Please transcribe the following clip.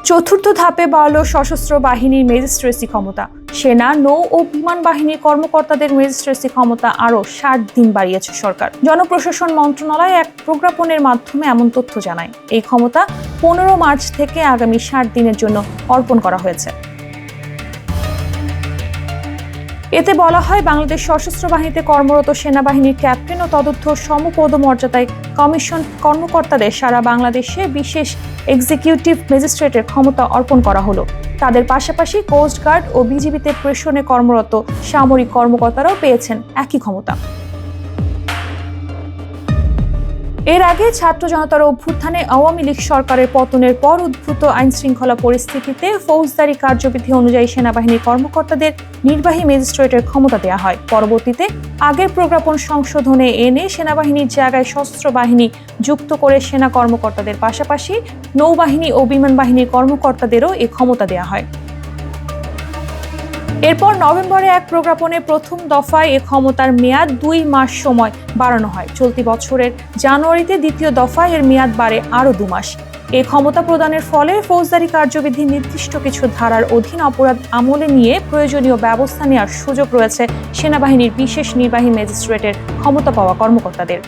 চতুর্থ ধাপে বাড়ল সশস্ত্র বাহিনীর ম্যাজিস্ট্রেসি ক্ষমতা। সেনা, নৌ ও বিমান বাহিনীর কর্মকর্তাদের ম্যাজিস্ট্রেসি ক্ষমতা আরও 60 দিন বাড়িয়েছে সরকার। জনপ্রশাসন মন্ত্রণালয় এক প্রজ্ঞাপনের মাধ্যমে এমন তথ্য জানায়। এই ক্ষমতা 15 মার্চ থেকে আগামী 60 দিনের জন্য অর্পণ করা হয়েছে। এতে বলা হয়, বাংলাদেশ সশস্ত্র বাহিনীতে কর্মরত সেনাবাহিনীর ক্যাপ্টেন ও তদূর্ধ্ব সমপদমর্যাদায় কমিশন কর্মকর্তাদের সারা বাংলাদেশে বিশেষ এক্সিকিউটিভ ম্যাজিস্ট্রেটের ক্ষমতা অর্পণ করা হলো। তাদের পাশাপাশি কোস্টগার্ড ও বিজিবিতে প্রেষণে কর্মরত সামরিক কর্মকর্তারাও পেয়েছেন একই ক্ষমতা। এর আগে ছাত্র জনতার অভ্যুত্থানে আওয়ামী লীগ সরকারের পতনের পর উদ্ভূত আইনশৃঙ্খলা পরিস্থিতিতে ফৌজদারি কার্যবিধি অনুযায়ী সেনাবাহিনীর কর্মকর্তাদের নির্বাহী ম্যাজিস্ট্রেটের ক্ষমতা দেওয়া হয়। পরবর্তীতে আগের প্রজ্ঞাপন সংশোধনে এনে সেনাবাহিনীর জায়গায় সশস্ত্র বাহিনী যুক্ত করে সেনা কর্মকর্তাদের পাশাপাশি নৌবাহিনী ও বিমান বাহিনীর কর্মকর্তাদেরও এই ক্ষমতা দেওয়া হয়। এরপর নভেম্বরে এক প্রজ্ঞাপনে প্রথম দফায় এ ক্ষমতার মেয়াদ 2 মাস সময় বাড়ানো হয়। চলতি বছরের জানুয়ারিতে দ্বিতীয় দফায় এর মেয়াদ বাড়ে আরও 2 মাস। এই ক্ষমতা প্রদানের ফলে ফৌজদারি কার্যবিধি নির্দিষ্ট কিছু ধারার অধীন অপরাধ আমলে নিয়ে প্রয়োজনীয় ব্যবস্থা নেওয়ার সুযোগ রয়েছে সেনাবাহিনীর বিশেষ নির্বাহী ম্যাজিস্ট্রেটের ক্ষমতা পাওয়া কর্মকর্তাদের।